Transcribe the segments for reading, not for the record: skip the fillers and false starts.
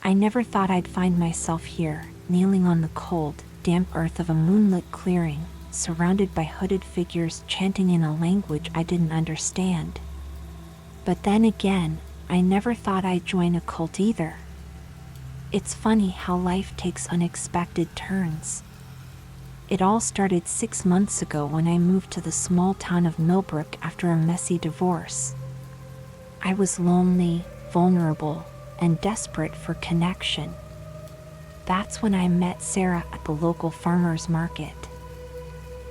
I never thought I'd find myself here, kneeling on the cold, damp earth of a moonlit clearing, surrounded by hooded figures chanting in a language I didn't understand. But then again, I never thought I'd join a cult either. It's funny how life takes unexpected turns. It all started 6 months ago when I moved to the small town of Millbrook after a messy divorce. I was lonely, vulnerable, and desperate for connection. That's when I met Sarah at the local farmer's market.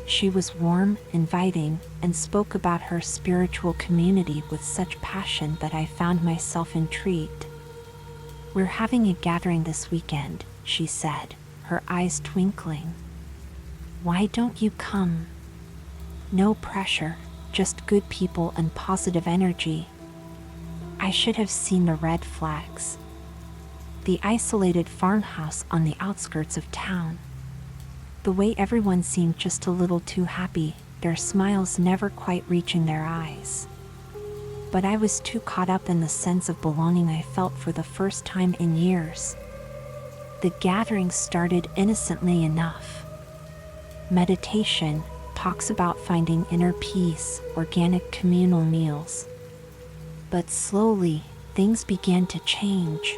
She was warm, inviting, and spoke about her spiritual community with such passion that I found myself intrigued. "We're having a gathering this weekend," she said, her eyes twinkling. "Why don't you come? No pressure, just good people and positive energy." I should have seen the red flags. The isolated farmhouse on the outskirts of town. The way everyone seemed just a little too happy, their smiles never quite reaching their eyes. But I was too caught up in the sense of belonging I felt for the first time in years. The gathering started innocently enough. Meditation, talks about finding inner peace, organic communal meals. But slowly, things began to change.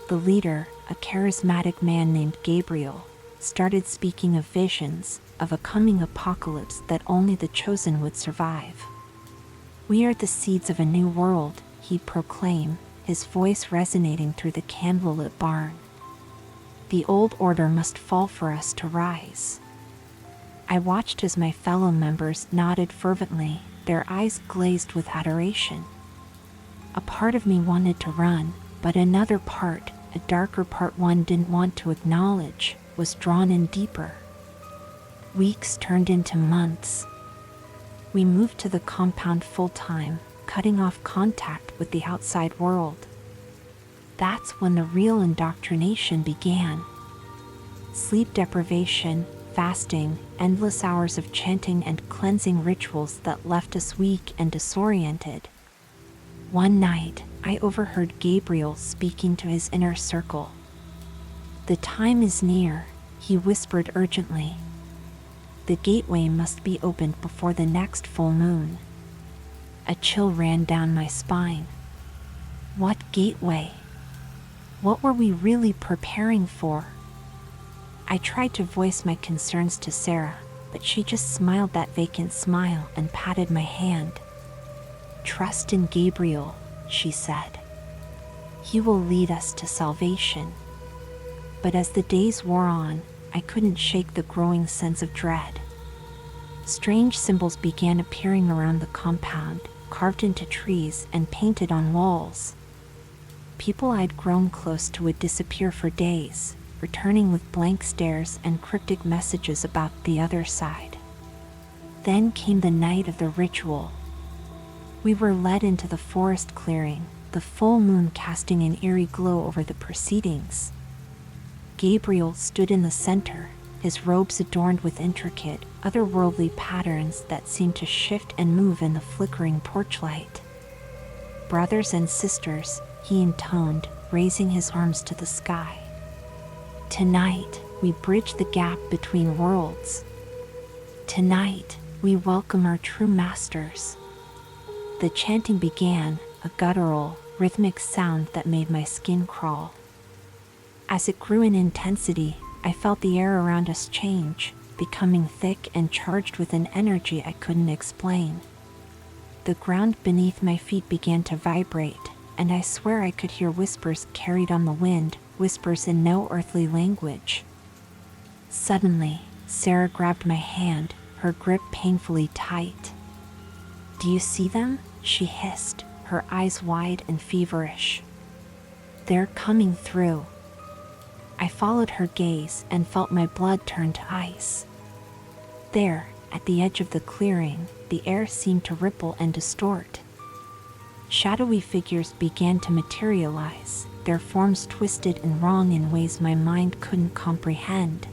The leader, a charismatic man named Gabriel, started speaking of visions, of a coming apocalypse that only the chosen would survive. "We are the seeds of a new world," he proclaimed, his voice resonating through the candlelit barn. "The old order must fall for us to rise." I watched as my fellow members nodded fervently, their eyes glazed with adoration. A part of me wanted to run, but another part, a darker part one didn't want to acknowledge, was drawn in deeper. Weeks turned into months. We moved to the compound full-time, cutting off contact with the outside world. That's when the real indoctrination began. Sleep deprivation, fasting, endless hours of chanting and cleansing rituals that left us weak and disoriented. One night, I overheard Gabriel speaking to his inner circle. "The time is near," he whispered urgently. "The gateway must be opened before the next full moon." A chill ran down my spine. What gateway? What were we really preparing for? I tried to voice my concerns to Sarah, but she just smiled that vacant smile and patted my hand. "Trust in Gabriel," she said. "He will lead us to salvation." But as the days wore on, I couldn't shake the growing sense of dread. Strange symbols began appearing around the compound, carved into trees and painted on walls. People I'd grown close to would disappear for days, returning with blank stares and cryptic messages about the other side. Then came the night of the ritual. We were led into the forest clearing, the full moon casting an eerie glow over the proceedings. Gabriel stood in the center, his robes adorned with intricate, otherworldly patterns that seemed to shift and move in the flickering torchlight. "Brothers and sisters," he intoned, raising his arms to the sky. "Tonight, we bridge the gap between worlds. Tonight, we welcome our true masters." The chanting began, a guttural, rhythmic sound that made my skin crawl. As it grew in intensity, I felt the air around us change, becoming thick and charged with an energy I couldn't explain. The ground beneath my feet began to vibrate, and I swear I could hear whispers carried on the wind, whispers in no earthly language. Suddenly, Sarah grabbed my hand, her grip painfully tight. "Do you see them?" she hissed, her eyes wide and feverish. "They're coming through." I followed her gaze and felt my blood turn to ice. There, at the edge of the clearing, the air seemed to ripple and distort. Shadowy figures began to materialize, their forms twisted and wrong in ways my mind couldn't comprehend.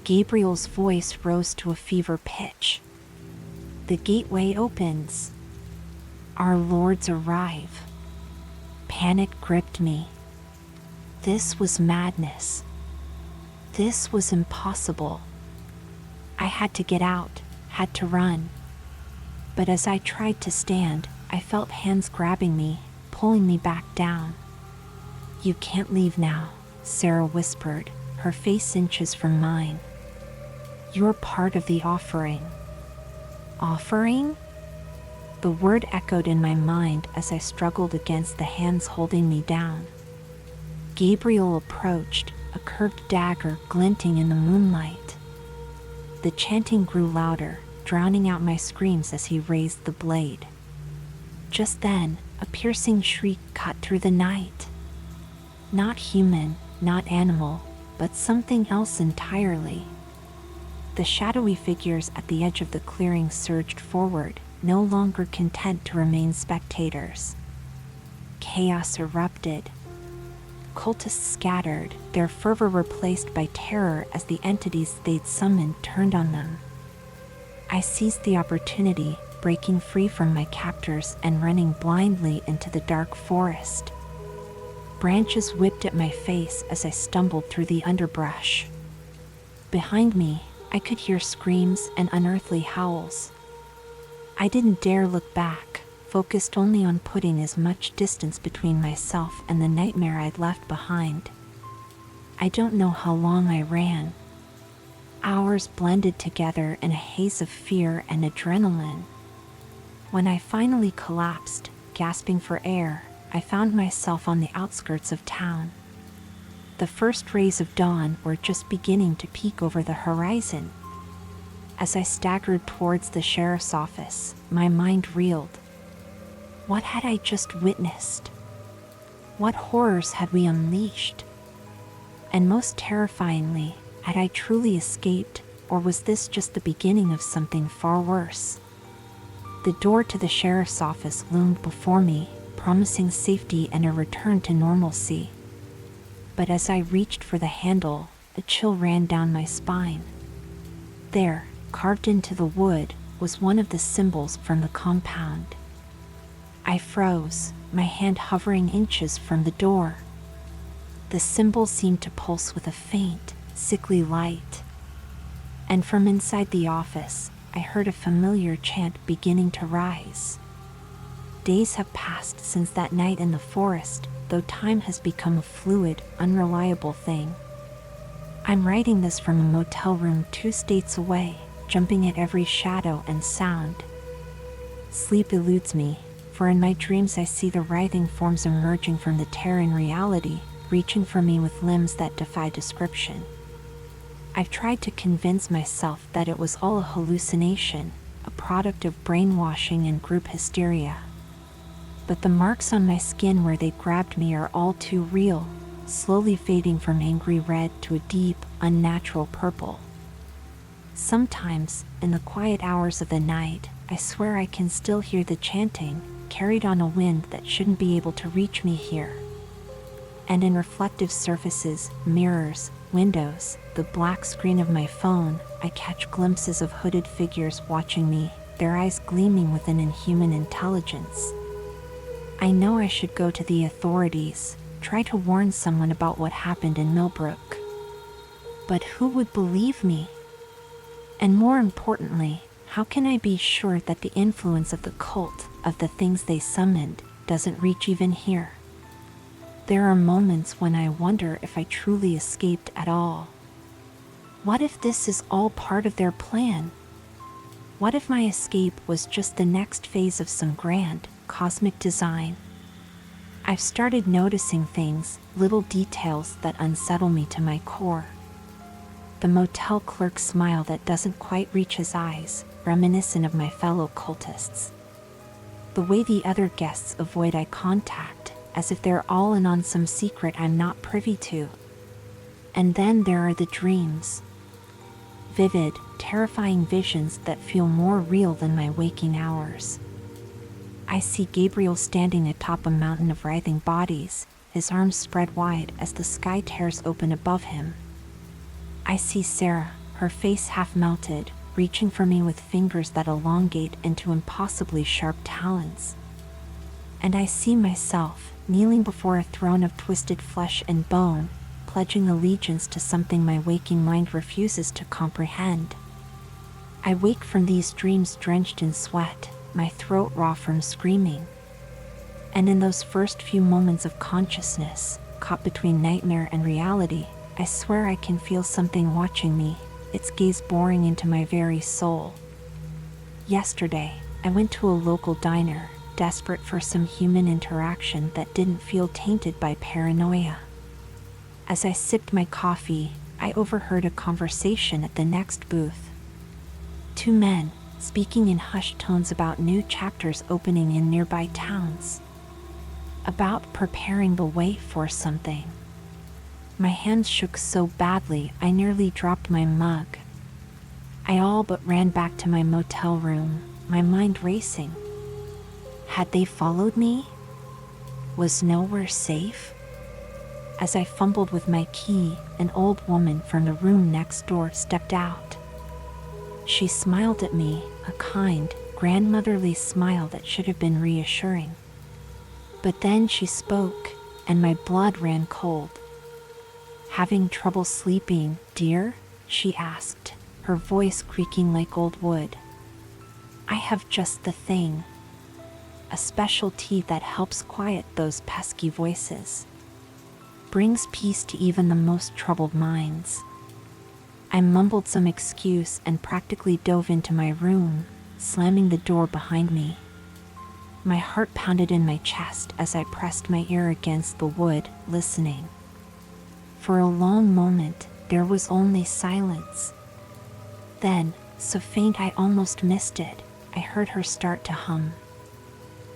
Gabriel's voice rose to a fever pitch. "The gateway opens. Our lords arrive." Panic gripped me. This was madness. This was impossible. I had to get out, had to run. But as I tried to stand, I felt hands grabbing me, pulling me back down. "You can't leave now," Sarah whispered, her face inches from mine. "You're part of the offering." Offering? The word echoed in my mind as I struggled against the hands holding me down. Gabriel approached, a curved dagger glinting in the moonlight. The chanting grew louder, drowning out my screams as he raised the blade. Just then, a piercing shriek cut through the night. Not human, not animal, but something else entirely. The shadowy figures at the edge of the clearing surged forward, no longer content to remain spectators. Chaos erupted. Cultists scattered, their fervor replaced by terror as the entities they'd summoned turned on them. I seized the opportunity, breaking free from my captors and running blindly into the dark forest. Branches whipped at my face as I stumbled through the underbrush. Behind me, I could hear screams and unearthly howls. I didn't dare look back, focused only on putting as much distance between myself and the nightmare I'd left behind. I don't know how long I ran. Hours blended together in a haze of fear and adrenaline. When I finally collapsed, gasping for air, I found myself on the outskirts of town. The first rays of dawn were just beginning to peek over the horizon. As I staggered towards the sheriff's office, my mind reeled. What had I just witnessed? What horrors had we unleashed? And most terrifyingly, had I truly escaped, or was this just the beginning of something far worse? The door to the sheriff's office loomed before me, promising safety and a return to normalcy. But as I reached for the handle, a chill ran down my spine. There, carved into the wood, was one of the symbols from the compound. I froze, my hand hovering inches from the door. The symbol seemed to pulse with a faint, sickly light. And from inside the office, I heard a familiar chant beginning to rise. Days have passed since that night in the forest, though time has become a fluid, unreliable thing. I'm writing this from a motel room 2 states away, jumping at every shadow and sound. Sleep eludes me, for in my dreams I see the writhing forms emerging from the terror in reality, reaching for me with limbs that defy description. I've tried to convince myself that it was all a hallucination, a product of brainwashing and group hysteria. But the marks on my skin where they grabbed me are all too real, slowly fading from angry red to a deep, unnatural purple. Sometimes, in the quiet hours of the night, I swear I can still hear the chanting, carried on a wind that shouldn't be able to reach me here. And in reflective surfaces, mirrors, windows, the black screen of my phone, I catch glimpses of hooded figures watching me, their eyes gleaming with an inhuman intelligence. I know I should go to the authorities, try to warn someone about what happened in Millbrook. But who would believe me? And more importantly, how can I be sure that the influence of the cult, of the things they summoned, doesn't reach even here? There are moments when I wonder if I truly escaped at all. What if this is all part of their plan? What if my escape was just the next phase of some grand, cosmic design? I've started noticing things, little details that unsettle me to my core. The motel clerk's smile that doesn't quite reach his eyes, reminiscent of my fellow cultists. The way the other guests avoid eye contact, as if they're all in on some secret I'm not privy to. And then there are the dreams. Vivid, terrifying visions that feel more real than my waking hours. I see Gabriel standing atop a mountain of writhing bodies, his arms spread wide as the sky tears open above him. I see Sarah, her face half melted, reaching for me with fingers that elongate into impossibly sharp talons. and I see myself kneeling before a throne of twisted flesh and bone, pledging allegiance to something my waking mind refuses to comprehend. I wake from these dreams drenched in sweat, my throat raw from screaming. And in those first few moments of consciousness, caught between nightmare and reality, I swear I can feel something watching me, its gaze boring into my very soul. Yesterday, I went to a local diner, desperate for some human interaction that didn't feel tainted by paranoia. As I sipped my coffee, I overheard a conversation at the next booth. Two men, speaking in hushed tones about new chapters opening in nearby towns. About preparing the way for something. My hands shook so badly I nearly dropped my mug. I all but ran back to my motel room, my mind racing. Had they followed me? Was nowhere safe? As I fumbled with my key, an old woman from the room next door stepped out. She smiled at me, a kind, grandmotherly smile that should have been reassuring. But then she spoke, and my blood ran cold. "Having trouble sleeping, dear?" she asked, her voice creaking like old wood. "I have just the thing. A special tea that helps quiet those pesky voices. Brings peace to even the most troubled minds." I mumbled some excuse and practically dove into my room, slamming the door behind me. My heart pounded in my chest as I pressed my ear against the wood, listening. For a long moment, there was only silence. Then, so faint I almost missed it, I heard her start to hum.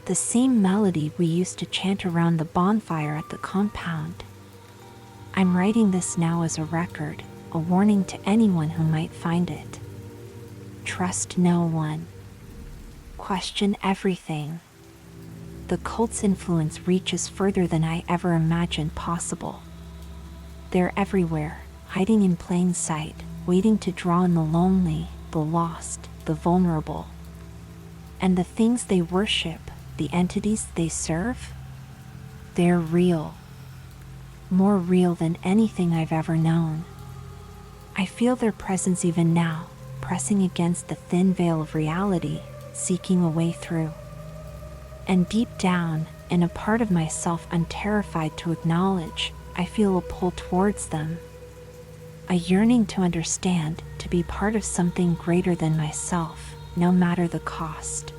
The same melody we used to chant around the bonfire at the compound. I'm writing this now as a record, a warning to anyone who might find it. Trust no one. Question everything. The cult's influence reaches further than I ever imagined possible. They're everywhere, hiding in plain sight, waiting to draw in the lonely, the lost, the vulnerable. And the things they worship, the entities they serve? They're real. More real than anything I've ever known. I feel their presence even now, pressing against the thin veil of reality, seeking a way through. And deep down, in a part of myself I'm terrified to acknowledge, I feel a pull towards them. A yearning to understand, to be part of something greater than myself, no matter the cost.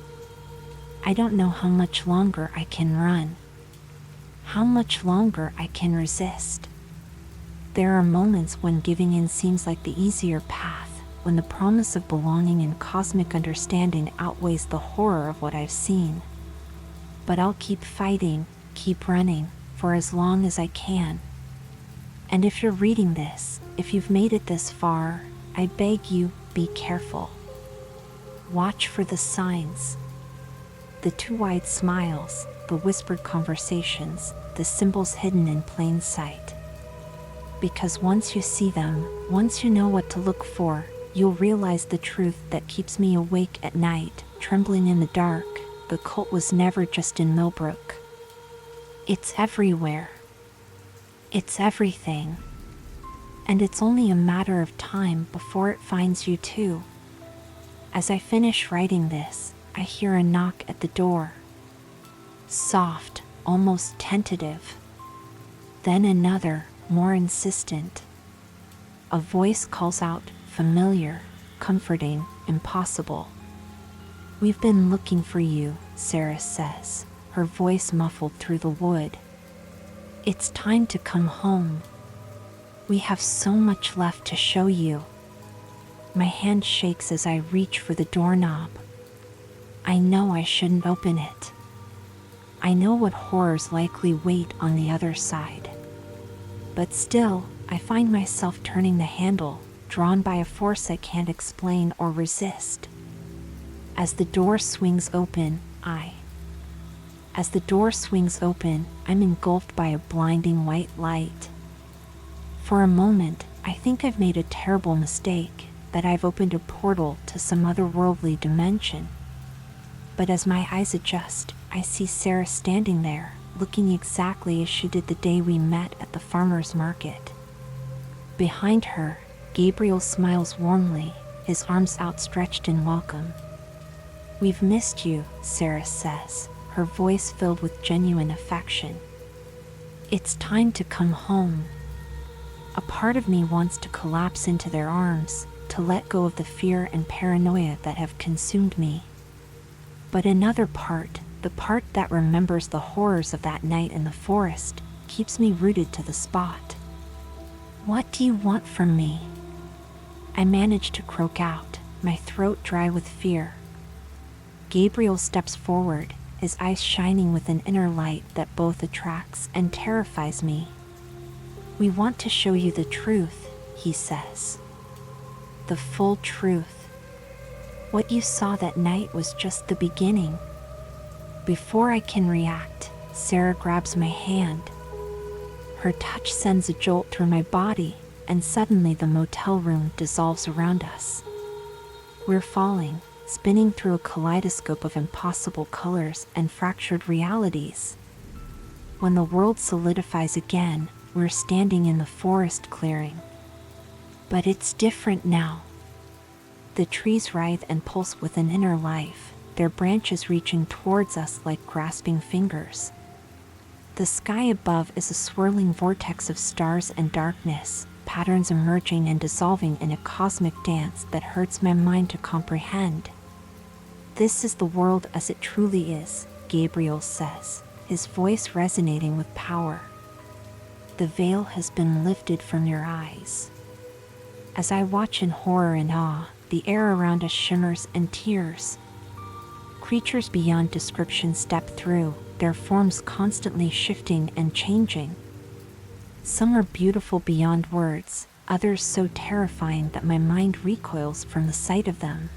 I don't know how much longer I can run. How much longer I can resist. There are moments when giving in seems like the easier path, when the promise of belonging and cosmic understanding outweighs the horror of what I've seen. But I'll keep fighting, keep running, for as long as I can. And if you're reading this, if you've made it this far, I beg you, be careful. Watch for the signs. The too wide smiles, the whispered conversations, the symbols hidden in plain sight. Because once you see them, once you know what to look for, you'll realize the truth that keeps me awake at night, trembling in the dark. The cult was never just in Millbrook. It's everywhere. It's everything. And it's only a matter of time before it finds you too. As I finish writing this, I hear a knock at the door. Soft, almost tentative. Then another, more insistent. A voice calls out, familiar, comforting, impossible. "We've been looking for you," Sarah says, her voice muffled through the wood. "It's time to come home. We have so much left to show you." My hand shakes as I reach for the doorknob. I know I shouldn't open it. I know what horrors likely wait on the other side. But still, I find myself turning the handle, drawn by a force I can't explain or resist. As the door swings open, I'm engulfed by a blinding white light. For a moment, I think I've made a terrible mistake, that I've opened a portal to some otherworldly dimension. But as my eyes adjust, I see Sarah standing there, looking exactly as she did the day we met at the farmer's market. Behind her, Gabriel smiles warmly, his arms outstretched in welcome. "We've missed you," Sarah says, her voice filled with genuine affection. "It's time to come home." A part of me wants to collapse into their arms, to let go of the fear and paranoia that have consumed me. But another part, the part that remembers the horrors of that night in the forest, keeps me rooted to the spot. "What do you want from me?" I manage to croak out, my throat dry with fear. Gabriel steps forward, his eyes shining with an inner light that both attracts and terrifies me. "We want to show you the truth," he says. "The full truth. What you saw that night was just the beginning." Before I can react, Sarah grabs my hand. Her touch sends a jolt through my body, and suddenly the motel room dissolves around us. We're falling, spinning through a kaleidoscope of impossible colors and fractured realities. When the world solidifies again, we're standing in the forest clearing. But it's different now. The trees writhe and pulse with an inner life, their branches reaching towards us like grasping fingers. The sky above is a swirling vortex of stars and darkness, patterns emerging and dissolving in a cosmic dance that hurts my mind to comprehend. "This is the world as it truly is," Gabriel says, his voice resonating with power. "The veil has been lifted from your eyes." As I watch in horror and awe, the air around us shimmers and tears. Creatures beyond description step through, their forms constantly shifting and changing. Some are beautiful beyond words, others so terrifying that my mind recoils from the sight of them.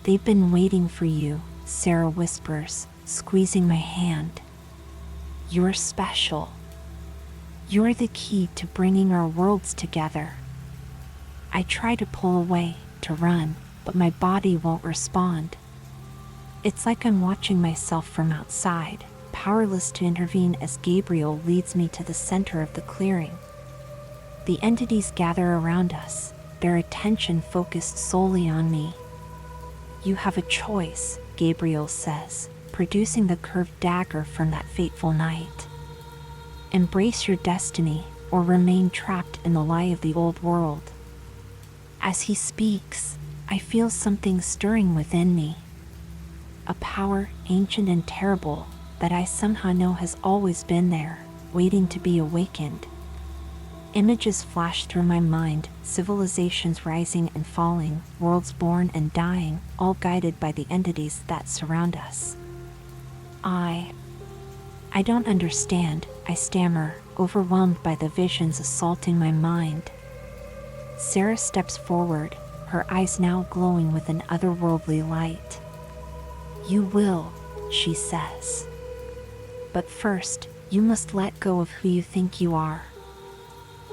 "They've been waiting for you," Sarah whispers, squeezing my hand. "You're special. You're the key to bringing our worlds together." I try to pull away, to run, but my body won't respond. It's like I'm watching myself from outside, powerless to intervene as Gabriel leads me to the center of the clearing. The entities gather around us, their attention focused solely on me. "You have a choice," Gabriel says, producing the curved dagger from that fateful night. "Embrace your destiny, or remain trapped in the lie of the old world." As he speaks, I feel something stirring within me. A power, ancient and terrible, that I somehow know has always been there, waiting to be awakened. Images flash through my mind, civilizations rising and falling, worlds born and dying, all guided by the entities that surround us. I don't understand, I stammer, overwhelmed by the visions assaulting my mind. Sarah steps forward, her eyes now glowing with an otherworldly light. "You will," she says. "But first, you must let go of who you think you are.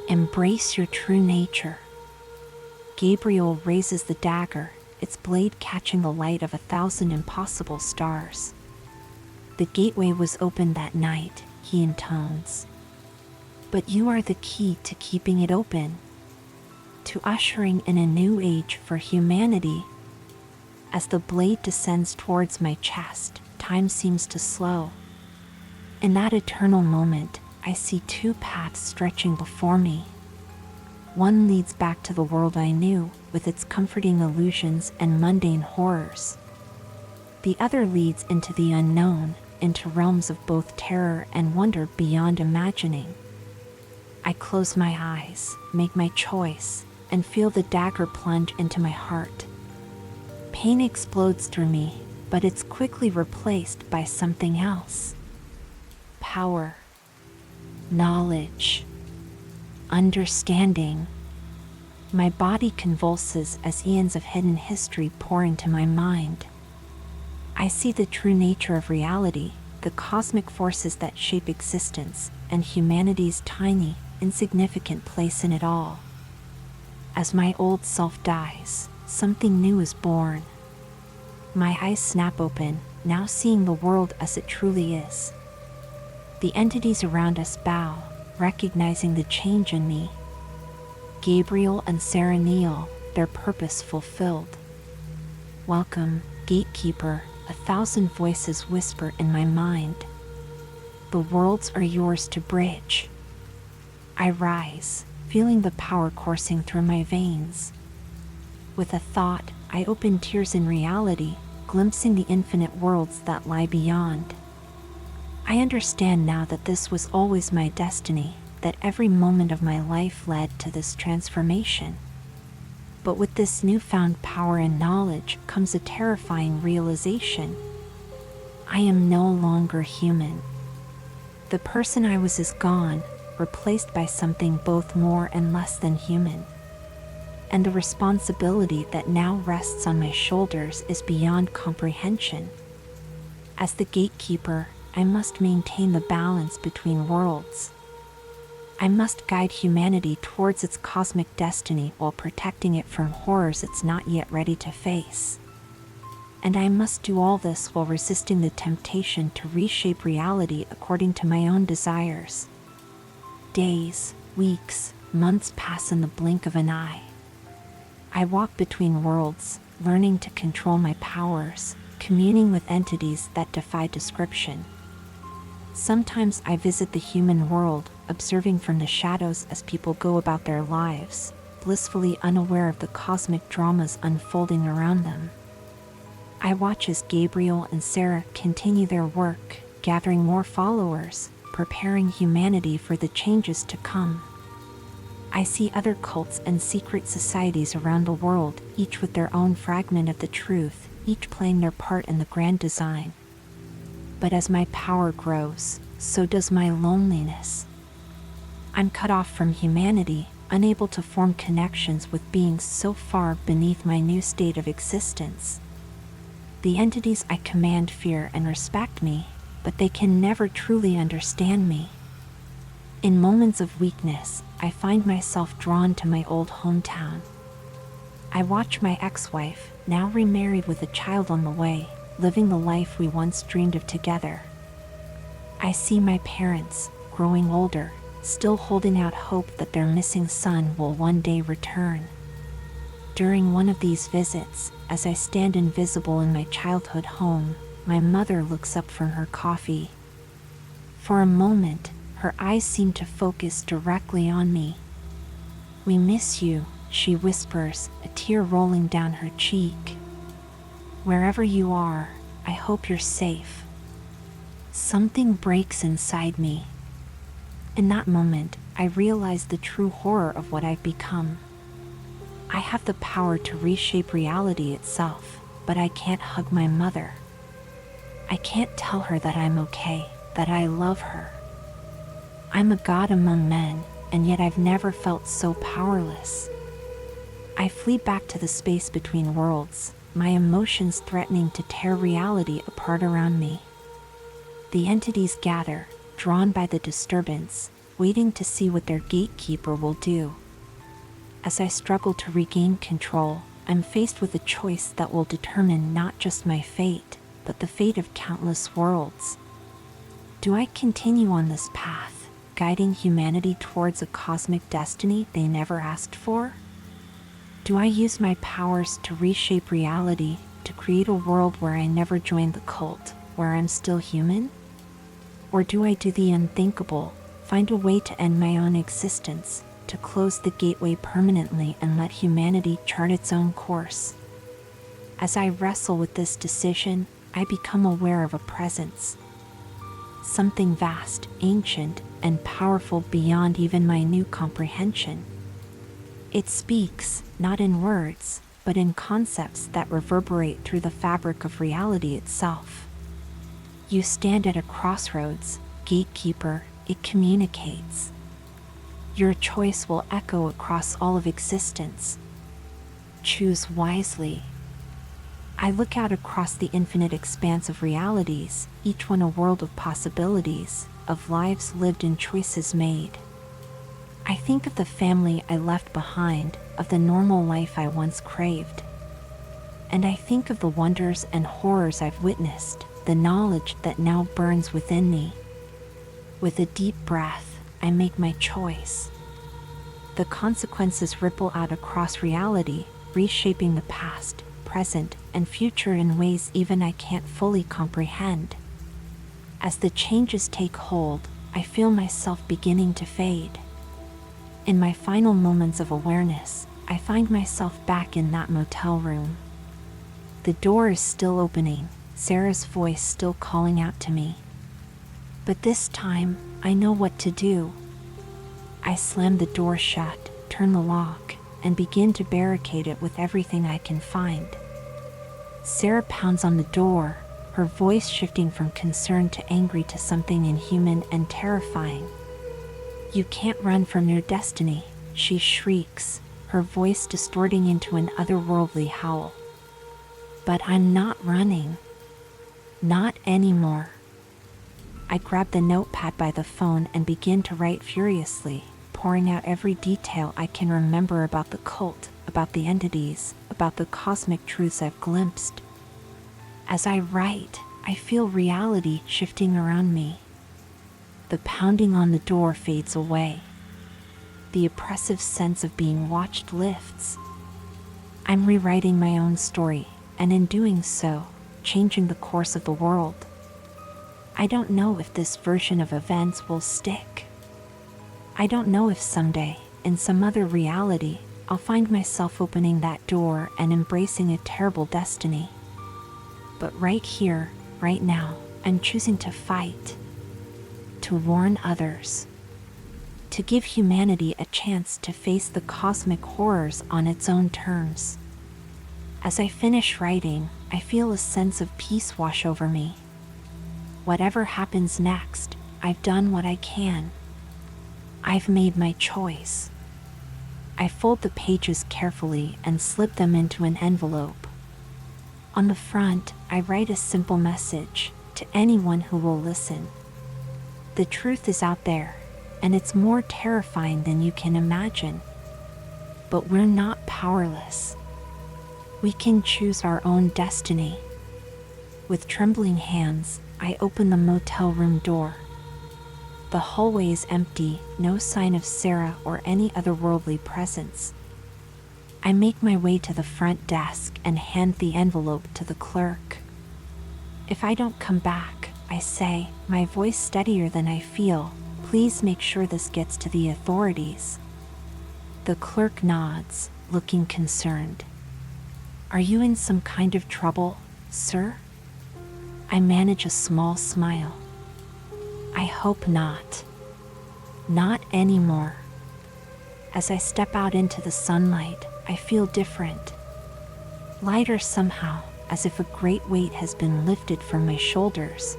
Embrace your true nature." Gabriel raises the dagger, its blade catching the light of 1,000 impossible stars. "The gateway was opened that night," he intones. "But you are the key to keeping it open, to ushering in a new age for humanity." As the blade descends towards my chest, time seems to slow. In that eternal moment, I see two paths stretching before me. One leads back to the world I knew, with its comforting illusions and mundane horrors. The other leads into the unknown, into realms of both terror and wonder beyond imagining. I close my eyes, make my choice, and feel the dagger plunge into my heart. Pain explodes through me, but it's quickly replaced by something else. Power, knowledge, understanding. My body convulses as eons of hidden history pour into my mind. I see the true nature of reality, the cosmic forces that shape existence, and humanity's tiny, insignificant place in it all. As my old self dies, something new is born. My eyes snap open, now seeing the world as it truly is. The entities around us bow, recognizing the change in me. Gabriel and Sarah kneel, their purpose fulfilled. Welcome, gatekeeper, 1,000 voices whisper in my mind. The worlds are yours to bridge. I rise, feeling the power coursing through my veins. With a thought, I open tears in reality, glimpsing the infinite worlds that lie beyond. I understand now that this was always my destiny, that every moment of my life led to this transformation. But with this newfound power and knowledge comes a terrifying realization. I am no longer human. The person I was is gone, replaced by something both more and less than human. And the responsibility that now rests on my shoulders is beyond comprehension. As the gatekeeper, I must maintain the balance between worlds. I must guide humanity towards its cosmic destiny while protecting it from horrors it's not yet ready to face. And I must do all this while resisting the temptation to reshape reality according to my own desires. Days, weeks, months pass in the blink of an eye. I walk between worlds, learning to control my powers, communing with entities that defy description. Sometimes I visit the human world, observing from the shadows as people go about their lives, blissfully unaware of the cosmic dramas unfolding around them. I watch as Gabriel and Sarah continue their work, gathering more followers, preparing humanity for the changes to come. I see other cults and secret societies around the world, each with their own fragment of the truth, each playing their part in the grand design. But as my power grows, so does my loneliness. I'm cut off from humanity, unable to form connections with beings so far beneath my new state of existence. The entities I command fear and respect me, but they can never truly understand me. In moments of weakness, I find myself drawn to my old hometown. I watch my ex-wife, now remarried with a child on the way, living the life we once dreamed of together. I see my parents, growing older, still holding out hope that their missing son will one day return. During one of these visits, as I stand invisible in my childhood home, my mother looks up from her coffee. For a moment, her eyes seem to focus directly on me. "We miss you," she whispers, a tear rolling down her cheek. "Wherever you are, I hope you're safe." Something breaks inside me. In that moment, I realize the true horror of what I've become. I have the power to reshape reality itself, but I can't hug my mother. I can't tell her that I'm okay, that I love her. I'm a god among men, and yet I've never felt so powerless. I flee back to the space between worlds, my emotions threatening to tear reality apart around me. The entities gather, drawn by the disturbance, waiting to see what their gatekeeper will do. As I struggle to regain control, I'm faced with a choice that will determine not just my fate, but the fate of countless worlds. Do I continue on this path, guiding humanity towards a cosmic destiny they never asked for? Do I use my powers to reshape reality, to create a world where I never joined the cult, where I'm still human? Or do I do the unthinkable, find a way to end my own existence, to close the gateway permanently and let humanity chart its own course? As I wrestle with this decision, I become aware of a presence. Something vast, ancient, and powerful beyond even my new comprehension. It speaks, not in words, but in concepts that reverberate through the fabric of reality itself. You stand at a crossroads, gatekeeper, it communicates. Your choice will echo across all of existence. Choose wisely. I look out across the infinite expanse of realities, each one a world of possibilities, of lives lived and choices made. I think of the family I left behind, of the normal life I once craved. And I think of the wonders and horrors I've witnessed, the knowledge that now burns within me. With a deep breath, I make my choice. The consequences ripple out across reality, reshaping the past, present, and future in ways even I can't fully comprehend. As the changes take hold, I feel myself beginning to fade. In my final moments of awareness, I find myself back in that motel room. The door is still opening, Sarah's voice still calling out to me. But this time, I know what to do. I slam the door shut, turn the lock, and begin to barricade it with everything I can find. Sarah pounds on the door, her voice shifting from concern to angry to something inhuman and terrifying. "You can't run from your destiny," she shrieks, her voice distorting into an otherworldly howl. But I'm not running. Not anymore. I grab the notepad by the phone and begin to write furiously, pouring out every detail I can remember about the cult, about the entities, about the cosmic truths I've glimpsed. As I write, I feel reality shifting around me. The pounding on the door fades away. The oppressive sense of being watched lifts. I'm rewriting my own story, and in doing so, changing the course of the world. I don't know if this version of events will stick. I don't know if someday, in some other reality, I'll find myself opening that door and embracing a terrible destiny. But right here, right now, I'm choosing to fight. To warn others. To give humanity a chance to face the cosmic horrors on its own terms. As I finish writing, I feel a sense of peace wash over me. Whatever happens next, I've done what I can. I've made my choice. I fold the pages carefully and slip them into an envelope. On the front, I write a simple message to anyone who will listen. The truth is out there, and it's more terrifying than you can imagine. But we're not powerless. We can choose our own destiny. With trembling hands, I open the motel room door. The hallway is empty, no sign of Sarah or any otherworldly presence. I make my way to the front desk and hand the envelope to the clerk. "If I don't come back," I say, my voice steadier than I feel, "please make sure this gets to the authorities." The clerk nods, looking concerned. "Are you in some kind of trouble, sir?" I manage a small smile. "I hope not. Not anymore." As I step out into the sunlight, I feel different. Lighter somehow, as if a great weight has been lifted from my shoulders.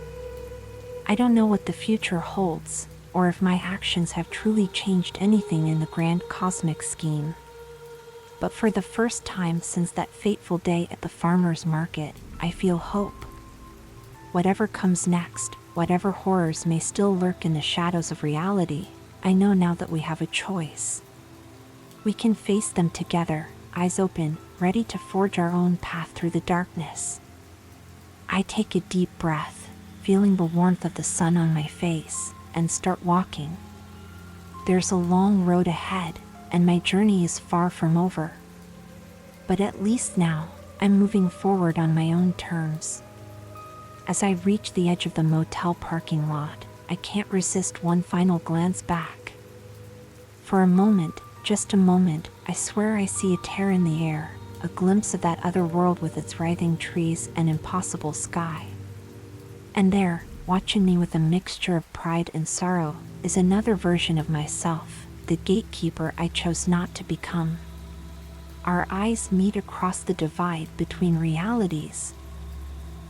I don't know what the future holds, or if my actions have truly changed anything in the grand cosmic scheme. But for the first time since that fateful day at the farmer's market, I feel hope. Whatever comes next, whatever horrors may still lurk in the shadows of reality, I know now that we have a choice. We can face them together, eyes open, ready to forge our own path through the darkness. I take a deep breath, feeling the warmth of the sun on my face, and start walking. There's a long road ahead, and my journey is far from over. But at least now, I'm moving forward on my own terms. As I reach the edge of the motel parking lot, I can't resist one final glance back. For a moment, just a moment, I swear I see a tear in the air, a glimpse of that other world with its writhing trees and impossible sky. And there, watching me with a mixture of pride and sorrow, is another version of myself, the gatekeeper I chose not to become. Our eyes meet across the divide between realities.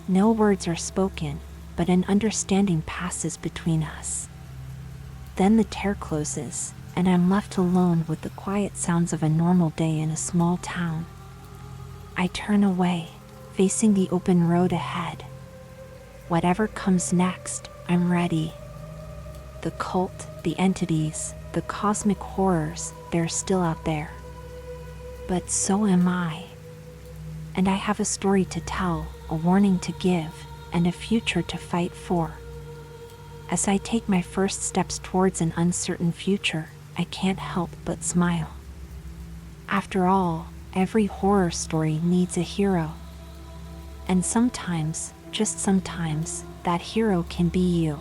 No words are spoken, but an understanding passes between us. Then the tear closes, and I'm left alone with the quiet sounds of a normal day in a small town. I turn away, facing the open road ahead. Whatever comes next, I'm ready. The cult, the entities, the cosmic horrors, they're still out there. But so am I. And I have a story to tell, a warning to give, and a future to fight for. As I take my first steps towards an uncertain future, I can't help but smile. After all, every horror story needs a hero. And sometimes, just sometimes, that hero can be you.